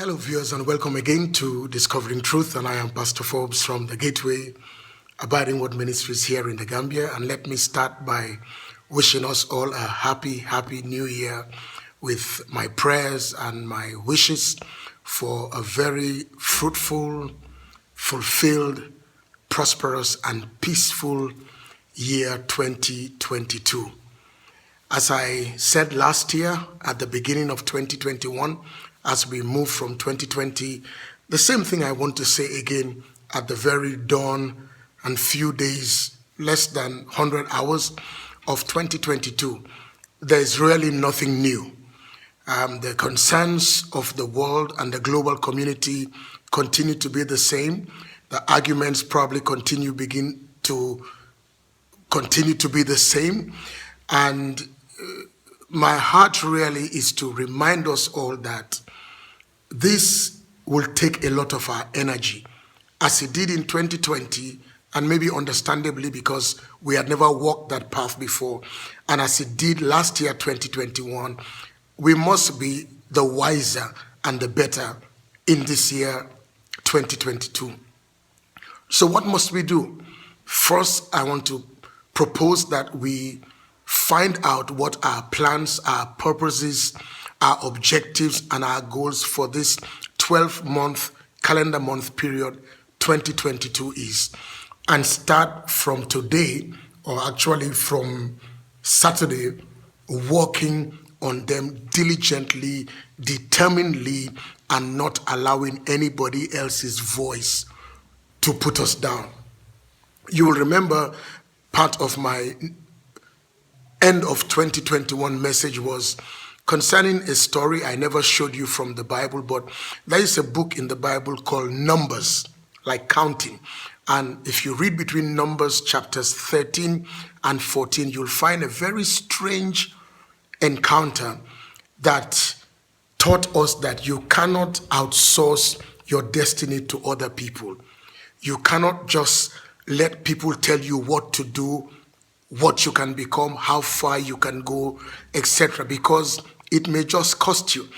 Hello viewers and welcome again to Discovering Truth, and I am Pastor Forbes from the Gateway Abiding Word Ministries here in the Gambia. And let me start by wishing us all a happy new year with my prayers and my wishes for a very fruitful, fulfilled, prosperous and peaceful year 2022. As I said last year at the beginning of 2021, as we move from 2020, the same thing I want to say again at the very dawn and few days, less than 100 hours of 2022. There is really nothing new. The concerns of the world and the global community continue to be the same. The arguments probably continue to be the same. And my heart really is to remind us all that this will take a lot of our energy, as it did in 2020, and maybe understandably because we had never walked that path before, and as it did last year, 2021, we must be the wiser and the better in this year, 2022. So what must we do? First, I want to propose that we find out what our plans, our purposes, our objectives, and our goals for this 12-month calendar month period 2022 is, and start from today, or actually from Saturday, working on them diligently, determinedly, and not allowing anybody else's voice to put us down. You will remember part of my end of 2021 message was concerning a story I never showed you from the Bible, but there is a book in the Bible called Numbers, like counting. And if you read between Numbers chapters 13 and 14, you'll find a very strange encounter that taught us that you cannot outsource your destiny to other people. You cannot just let people tell you what to do, what you can become, how far you can go, etc., because it may just cost you.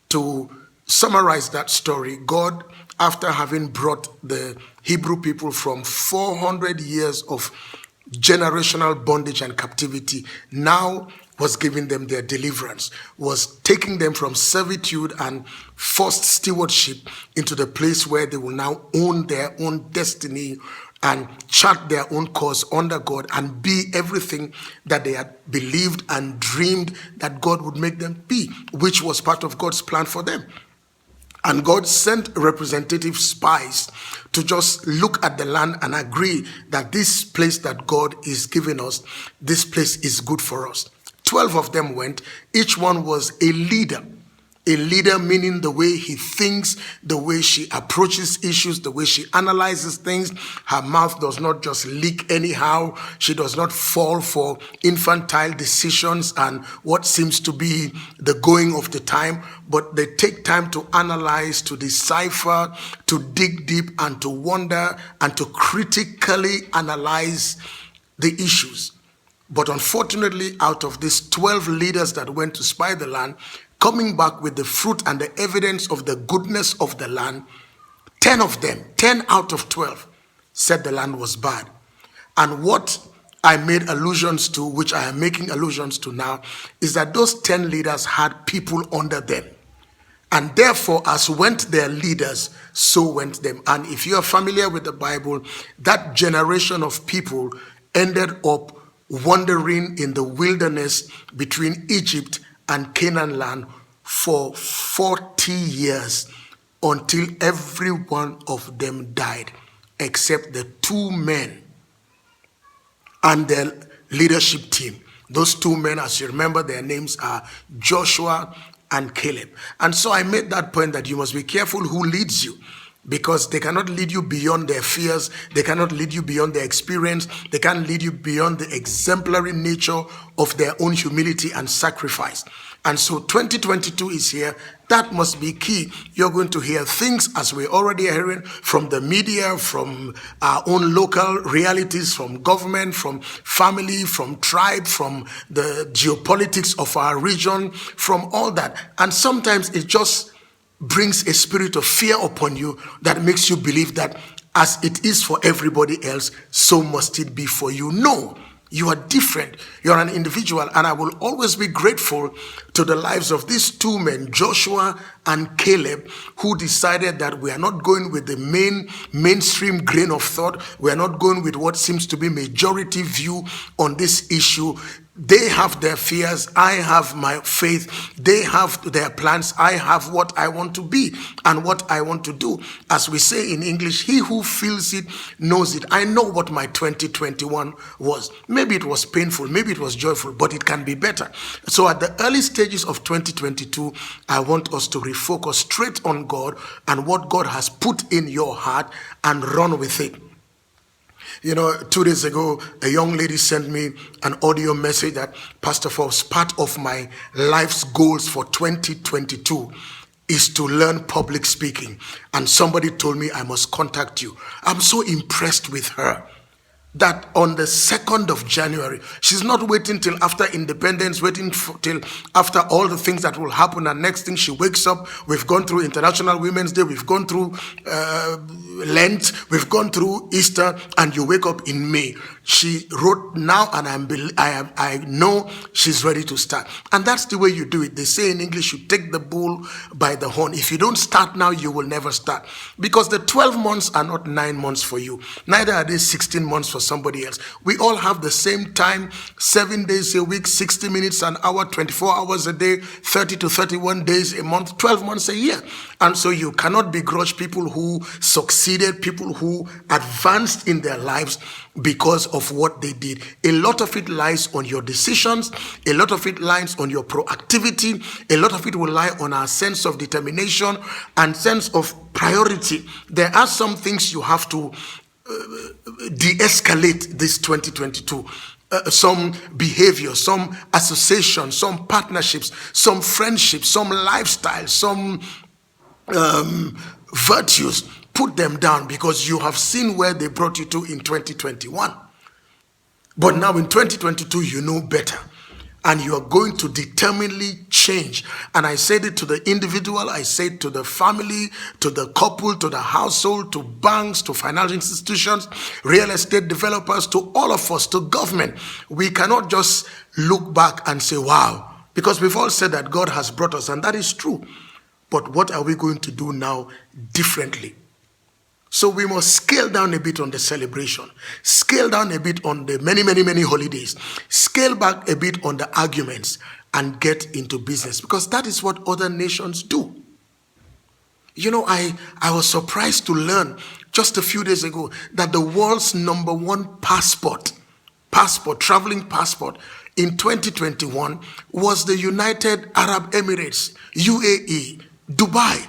To summarize that story, God, after having brought the Hebrew people from 400 years of generational bondage and captivity, now was giving them their deliverance, was taking them from servitude and forced stewardship into the place where they will now own their own destiny and chart their own course under God and be everything that they had believed and dreamed that God would make them be, which was part of God's plan for them. And God sent representative spies to just look at the land and agree that this place that God is giving us, this place is good for us. 12 of them went. Each one was a leader. A leader meaning the way he thinks, the way she approaches issues, the way she analyzes things. Her mouth does not just leak anyhow. She does not fall for infantile decisions and what seems to be the going of the time, but they take time to analyze, to decipher, to dig deep, and to wonder, and to critically analyze the issues. But unfortunately, out of these 12 leaders that went to spy the land, coming back with the fruit and the evidence of the goodness of the land, 10 of them, 10 out of 12, said the land was bad. And what I made allusions to, which I am making allusions to now, is that those 10 leaders had people under them. And therefore, as went their leaders, so went them. And if you are familiar with the Bible, that generation of people ended up wandering in the wilderness between Egypt and Canaan land for 40 years until every one of them died, except the 2 men and their leadership team. Those 2 men, as you remember, their names are Joshua and Caleb. And so I made that point that you must be careful who leads you, because they cannot lead you beyond their fears. They cannot lead you beyond their experience. They can't lead you beyond the exemplary nature of their own humility and sacrifice. And so 2022 is here. That must be key. You're going to hear things, as we're already hearing, from the media, from our own local realities, from government, from family, from tribe, from the geopolitics of our region, from all that. And sometimes it just brings a spirit of fear upon you that makes you believe that as it is for everybody else, so must it be for you. No, you are different. You're an individual, and I will always be grateful to the lives of these two men, Joshua and Caleb, who decided that we are not going with the mainstream grain of thought. We are not going with what seems to be majority view on this issue. They have their fears, I have my faith. They have their plans, I have what I want to be and what I want to do. As we say in English, he who feels it knows it. I know what my 2021 was. Maybe it was painful, maybe it was joyful, but it can be better. So at the early stages of 2022, I want us to refocus straight on God and what God has put in your heart and run with it. 2 days ago, a young lady sent me an audio message that, Pastor Forbes, part of my life's goals for 2022 is to learn public speaking. And somebody told me I must contact you. I'm so impressed with her that on the 2nd of January, she's not waiting till after independence, till after all the things that will happen. And next thing she wakes up, we've gone through International Women's Day, we've gone through Lent, we've gone through Easter, and you wake up in May. She wrote now, and I know she's ready to start. And that's the way you do it. They say in English, you take the bull by the horn. If you don't start now, you will never start. Because the 12 months are not 9 months for you. Neither are they 16 months for somebody else. We all have the same time, 7 days a week, 60 minutes an hour, 24 hours a day, 30 to 31 days a month, 12 months a year. And so you cannot begrudge people who succeeded, people who advanced in their lives because of what they did. A lot of it lies on your decisions. A lot of it lies on your proactivity. A lot of it will lie on our sense of determination and sense of priority. There are some things you have to de-escalate this 2022. Some behavior, some associations, some partnerships, some friendships, some lifestyles, some virtues. Put them down because you have seen where they brought you to in 2021. But now in 2022, you know better. And you are going to determinedly change. And I said it to the individual, I said to the family, to the couple, to the household, to banks, to financial institutions, real estate developers, to all of us, to government. We cannot just look back and say, wow, because we've all said that God has brought us, and that is true. But what are we going to do now differently? So we must scale down a bit on the celebration, scale down a bit on the many holidays, scale back a bit on the arguments and get into business, because that is what other nations do. I was surprised to learn just a few days ago that the world's #1 traveling passport in 2021 was the United Arab Emirates, UAE, Dubai.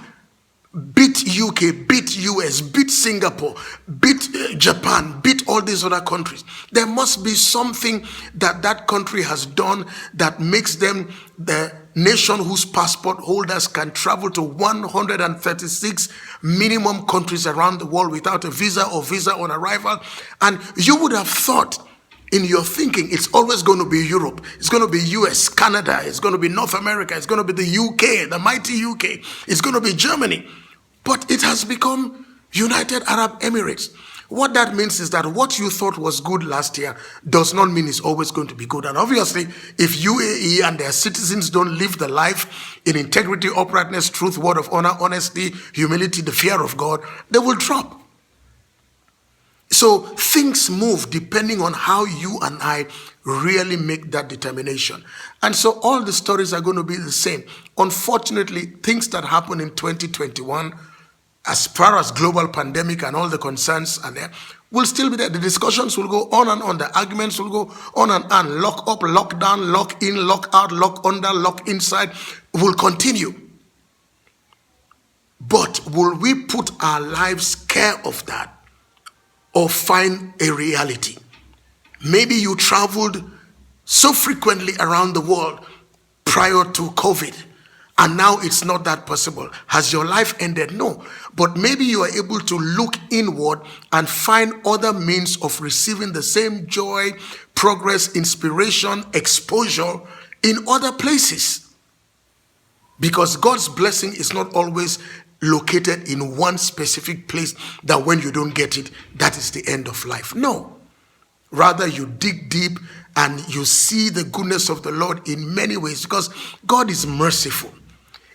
Beat UK, beat US, beat Singapore, beat Japan, beat all these other countries. There must be something that country has done that makes them the nation whose passport holders can travel to 136 minimum countries around the world without a visa or visa on arrival. And you would have thought in your thinking, it's always going to be Europe, it's going to be US, Canada, it's going to be North America, it's going to be the UK, the mighty UK, it's going to be Germany. But it has become United Arab Emirates. What that means is that what you thought was good last year does not mean it's always going to be good. And obviously, if UAE and their citizens don't live the life in integrity, uprightness, truth, word of honor, honesty, humility, the fear of God, they will drop. So things move depending on how you and I really make that determination. And so all the stories are going to be the same. Unfortunately, things that happened in 2021, as far as global pandemic and all the concerns are there, will still be there. The discussions will go on and on. The arguments will go on and on. Lock up, lock down, lock in, lock out, lock under, lock inside will continue. But will we put our lives care of that or find a reality? Maybe you traveled so frequently around the world prior to COVID, and now it's not that possible. Has your life ended? No. But maybe you are able to look inward and find other means of receiving the same joy, progress, inspiration, exposure in other places. Because God's blessing is not always located in one specific place that when you don't get it, that is the end of life. No. Rather, you dig deep and you see the goodness of the Lord in many ways, because God is merciful.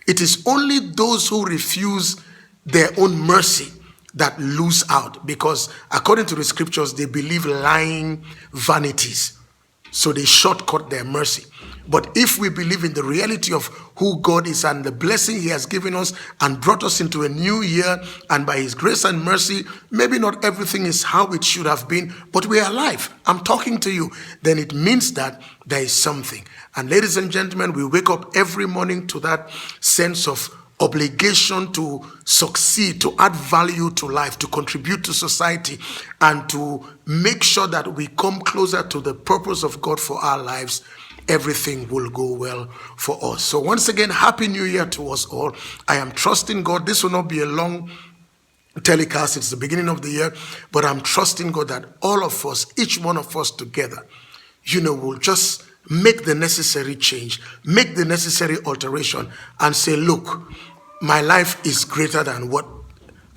It is only those who refuse their own mercy that lose out, because according to the scriptures, they believe lying vanities. So they shortcut their mercy. But if we believe in the reality of who God is and the blessing he has given us and brought us into a new year, and by his grace and mercy, maybe not everything is how it should have been, but we are alive. I'm talking to you. Then it means that there is something. And ladies and gentlemen, we wake up every morning to that sense of obligation to succeed, to add value to life, to contribute to society, and to make sure that we come closer to the purpose of God for our lives. Everything will go well for us. So once again, Happy New Year to us all. I am trusting God. This will not be a long telecast. It's the beginning of the year, but I'm trusting God that all of us, each one of us together, will just make the necessary change, make the necessary alteration, and say, look, my life is greater than what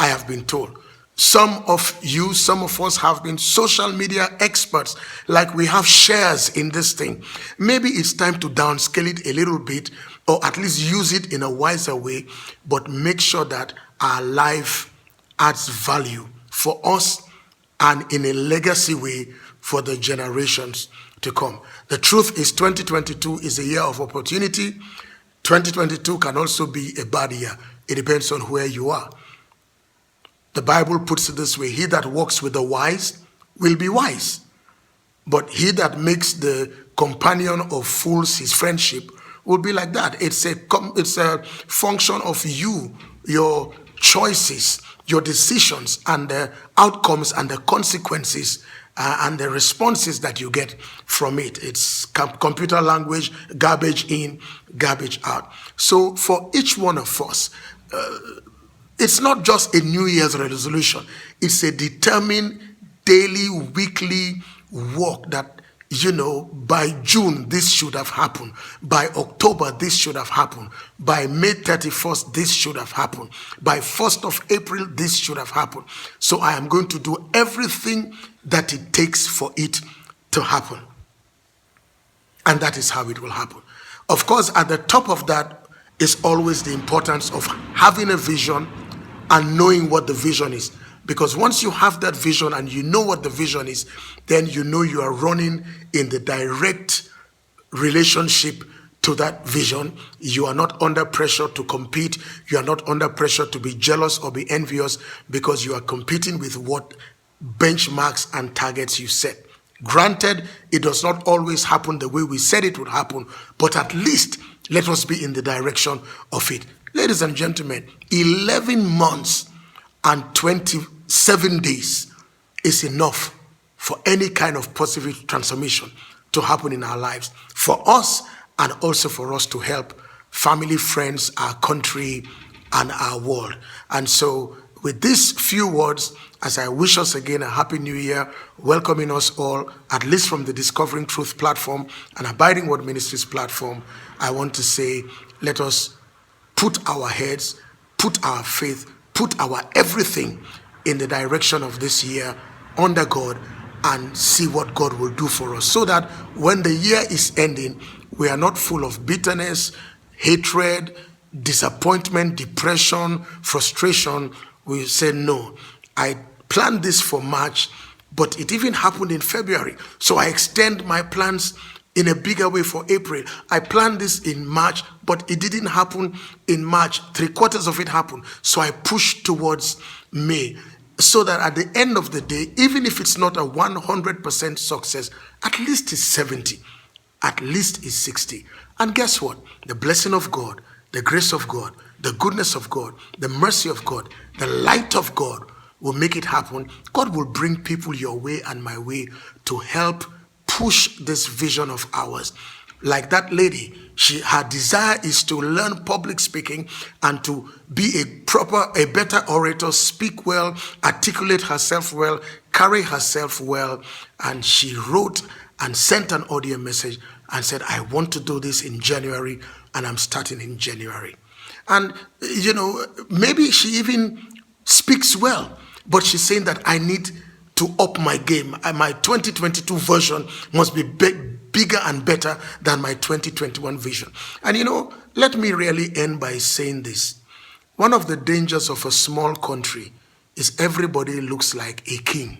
I have been told. Some of us have been social media experts, like we have shares in this thing. Maybe it's time to downscale it a little bit, or at least use it in a wiser way, but make sure that our life adds value for us and in a legacy way for the generations to come. The truth is 2022 is a year of opportunity. 2022 can also be a bad year. It depends on where you are. The Bible puts it this way: he that walks with the wise will be wise, but he that makes the companion of fools his friendship will be like that. It's a function of you, your choices, your decisions, and the outcomes and the consequences and the responses that you get from it. It's computer language, garbage in, garbage out. So for each one of us, it's not just a New Year's resolution. It's a determined daily, weekly work that, by June, this should have happened. By October, this should have happened. By May 31st, this should have happened. By 1st of April, this should have happened. So I am going to do everything that it takes for it to happen. And that is how it will happen. Of course, at the top of that is always the importance of having a vision and knowing what the vision is. Because once you have that vision and you know what the vision is, then you are running in the direct relationship to that vision. You are not under pressure to compete. You are not under pressure to be jealous or be envious, because you are competing with what benchmarks and targets you set. Granted, it does not always happen the way we said it would happen, but at least let us be in the direction of it. Ladies and gentlemen, 11 months and 27 days is enough for any kind of positive transformation to happen in our lives, for us and also for us to help family, friends, our country, and our world. And so with these few words, as I wish us again a Happy New Year, welcoming us all, at least from the Discovering Truth platform and Abiding Word Ministries platform, I want to say, let us put our heads, put our faith, put our everything in the direction of this year under God, and see what God will do for us, so that when the year is ending, we are not full of bitterness, hatred, disappointment, depression, frustration. We say, no, I planned this for March, but it even happened in February. So I extend my plans in a bigger way for April. I planned this in March, but it didn't happen in March. 3/4 of it happened. So I pushed towards May, so that at the end of the day, even if it's not a 100% success, at least it's 70, at least it's 60. And guess what? The blessing of God, the grace of God, the goodness of God, the mercy of God, the light of God will make it happen. God will bring people your way and my way to help push this vision of ours. Like that lady, her desire is to learn public speaking and to be a better orator, speak well, articulate herself well, carry herself well. And she wrote and sent an audio message, and said, I want to do this in January, and I'm starting in January. And, maybe she even speaks well, but she's saying that I need to up my game. My 2022 version must be bigger and better than my 2021 vision. And let me really end by saying this. One of the dangers of a small country is everybody looks like a king.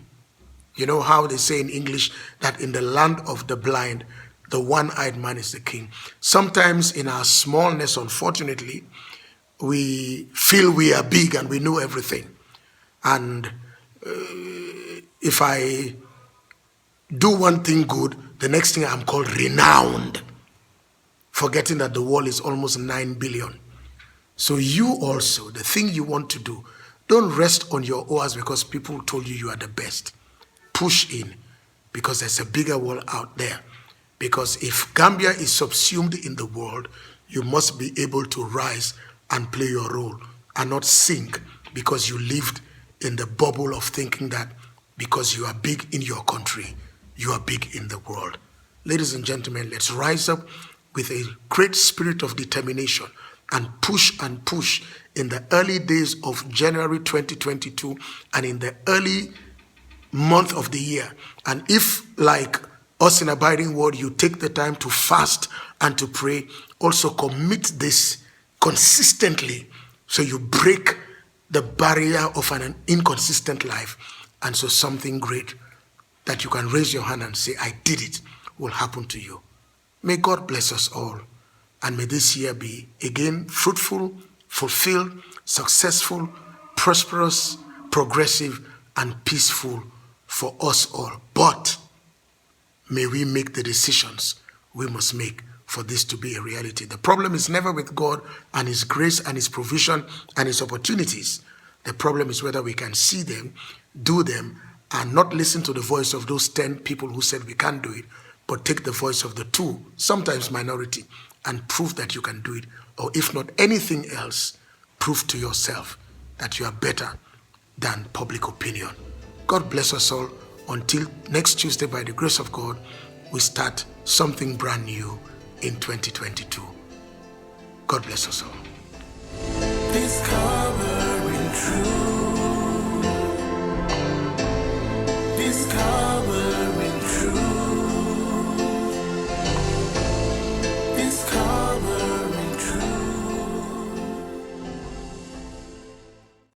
You know how they say in English that in the land of the blind, the one-eyed man is the king. Sometimes in our smallness, unfortunately, we feel we are big and we know everything. And if I do one thing good, the next thing I'm called renowned, forgetting that the world is almost 9 billion. So you also, the thing you want to do, don't rest on your oars because people told you are the best. Push in, because there's a bigger world out there. Because if Gambia is subsumed in the world, you must be able to rise and play your role and not sink because you lived in the bubble of thinking that because you are big in your country, you are big in the world. Ladies and gentlemen, let's rise up with a great spirit of determination and push in the early days of January 2022 and in the early month of the year. And if, like us in Abiding Word, you take the time to fast and to pray, also commit this consistently so you break the barrier of an inconsistent life. And so something great that you can raise your hand and say, I did it, will happen to you. May God bless us all. And may this year be, again, fruitful, fulfilled, successful, prosperous, progressive, and peaceful for us all. But may we make the decisions we must make for this to be a reality. The problem is never with God and His grace and His provision and His opportunities. The problem is whether we can see them, do them, and not listen to the voice of those 10 people who said we can't do it, but take the voice of the 2, sometimes minority, and prove that you can do it. Or if not anything else, prove to yourself that you are better than public opinion. God bless us all. Until next Tuesday, by the grace of God, we start something brand new in 2022. God bless us all.